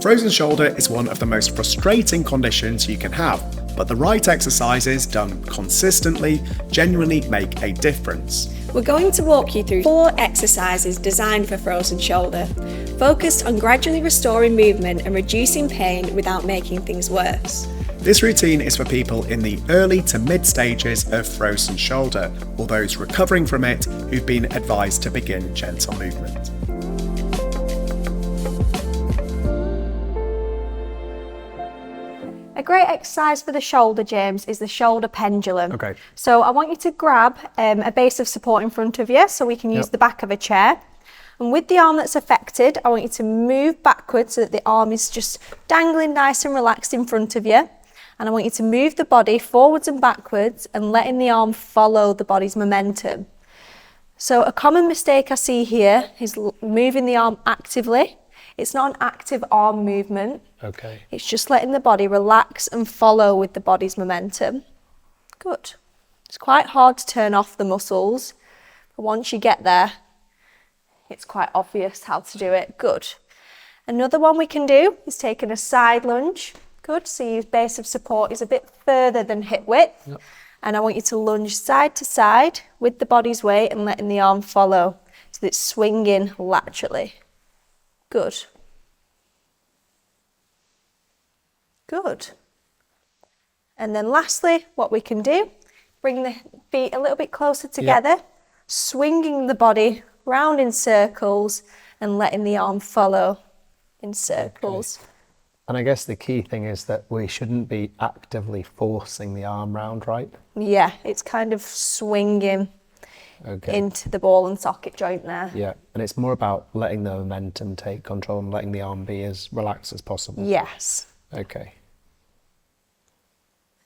Frozen shoulder is one of the most frustrating conditions you can have, but the right exercises done consistently genuinely make a difference. We're going to walk you through 4 exercises designed for frozen shoulder, focused on gradually restoring movement and reducing pain without making things worse. This routine is for people in the early to mid stages of frozen shoulder, or those recovering from it who've been advised to begin gentle movement. A great exercise for the shoulder, James, is the shoulder pendulum. Okay. So I want you to grab a base of support in front of you, so we can use the back of a chair. And with the arm that's affected, I want you to move backwards so that the arm is just dangling nice and relaxed in front of you. And I want you to move the body forwards and backwards and letting the arm follow the body's momentum. So a common mistake I see here is moving the arm actively. It's not an active arm movement. Okay. It's just letting the body relax and follow with the body's momentum. Good. It's quite hard to turn off the muscles, but once you get there, it's quite obvious how to do it. Good. Another one we can do is taking a side lunge. Good. So your base of support is a bit further than hip width. Yep. And I want you to lunge side to side with the body's weight and letting the arm follow so that it's swinging laterally. Good. Good. And then lastly, what we can do, bring the feet a little bit closer together, swinging the body round in circles and letting the arm follow in circles. Okay. And I guess the key thing is that we shouldn't be actively forcing the arm round, right? Yeah, it's kind of swinging into the ball and socket joint there. Yeah, and it's more about letting the momentum take control and letting the arm be as relaxed as possible. Yes. Okay.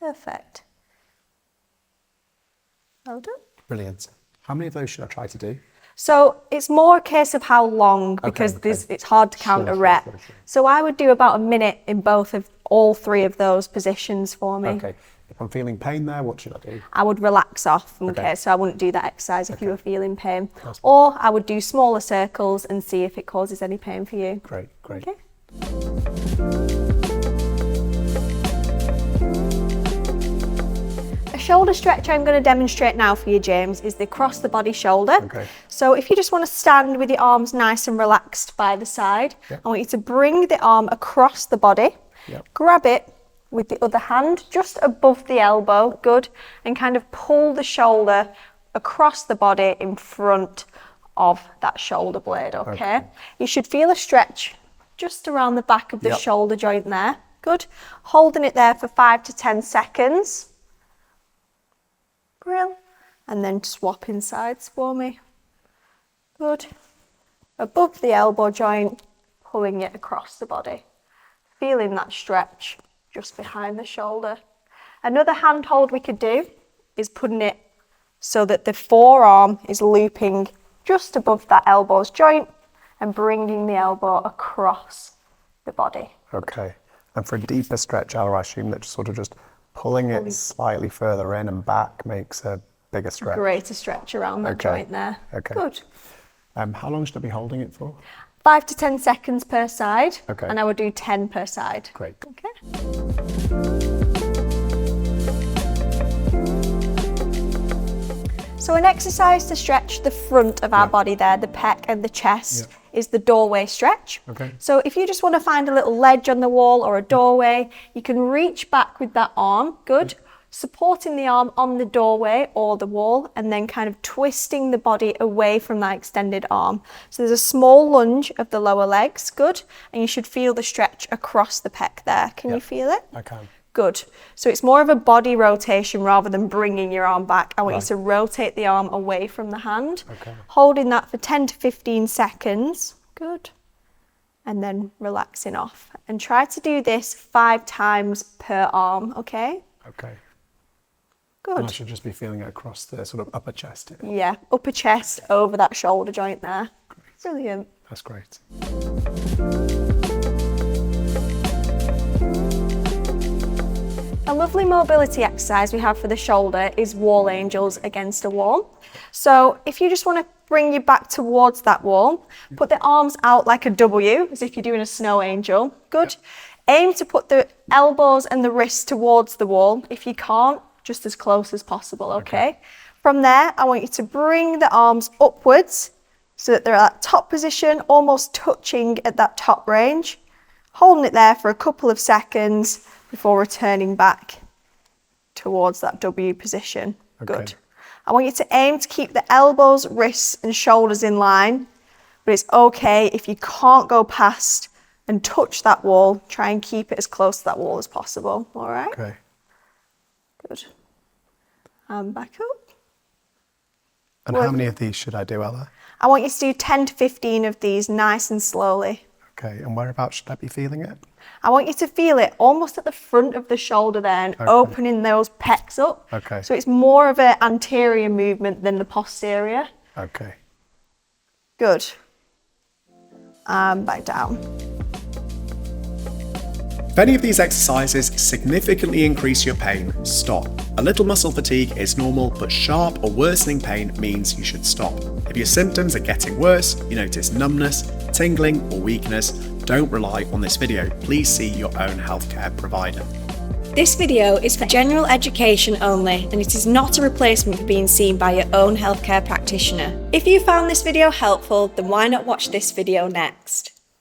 Perfect. Well done. Brilliant. How many of those should I try to do? So it's more a case of how long, because it's hard to count a rep. Sure. So I would do about a minute in all 3 of those positions for me. Okay. If I'm feeling pain there, what should I do? I would relax off, okay? So I wouldn't do that exercise if you were feeling pain. Or I would do smaller circles and see if it causes any pain for you. Great. Okay. Shoulder stretch I'm going to demonstrate now for you, James, is the across the body shoulder. Okay. So if you just want to stand with your arms nice and relaxed by the side, I want you to bring the arm across the body, grab it with the other hand just above the elbow, good, and kind of pull the shoulder across the body in front of that shoulder blade, okay? You should feel a stretch just around the back of the shoulder joint there, good. Holding it there for 5 to 10 seconds. Brill. And then swapping sides for me. Good. Above the elbow joint, pulling it across the body. Feeling that stretch just behind the shoulder. Another hand hold we could do is putting it so that the forearm is looping just above that elbow's joint and bringing the elbow across the body. Okay. And for a deeper stretch, I assume that just pulling it slightly further in and back makes a bigger stretch. Greater stretch around that joint there. Okay. Good. How long should I be holding it for? 5 to 10 seconds per side. Okay. And I would do 10 per side. Great. Okay. So an exercise to stretch the front of our body there, the pec and the chest, is the doorway stretch. Okay. So if you just want to find a little ledge on the wall or a doorway, you can reach back with that arm, good, supporting the arm on the doorway or the wall, and then kind of twisting the body away from that extended arm. So there's a small lunge of the lower legs, good, and you should feel the stretch across the pec there. Can you feel it? I can. Good. So it's more of a body rotation rather than bringing your arm back. I want you to rotate the arm away from the hand, holding that for 10 to 15 seconds. Good. And then relaxing off. And try to do this 5 times per arm, okay? Okay. Good. And I should just be feeling it across the sort of upper chest here. Yeah, upper chest over that shoulder joint there. Great. Brilliant. That's great. A lovely mobility exercise we have for the shoulder is wall angels against a wall. So if you just want to bring you back towards that wall. Put the arms out like a W, as if you're doing a snow angel. Good. Aim to put the elbows and the wrists towards the wall. If you can't, just as close as possible, okay? From there, I want you to bring the arms upwards so that they're at that top position, almost touching at that top range. Holding it there for a couple of seconds before returning back towards that W position. Good. I want you to aim to keep the elbows, wrists and shoulders in line, but it's okay if you can't go past and touch that wall. Try and keep it as close to that wall as possible, all right? Okay. Good. And back up. And how many of these should I do, Ella? I want you to do 10 to 15 of these nice and slowly. Okay, and whereabouts should I be feeling it? I want you to feel it almost at the front of the shoulder there and opening those pecs up. Okay. So it's more of an anterior movement than the posterior. Okay. Good. And back down. If any of these exercises significantly increase your pain, stop. A little muscle fatigue is normal, but sharp or worsening pain means you should stop. If your symptoms are getting worse, you notice numbness, tingling or weakness, don't rely on this video. Please see your own healthcare provider. This video is for general education only, and it is not a replacement for being seen by your own healthcare practitioner. If you found this video helpful, then why not watch this video next?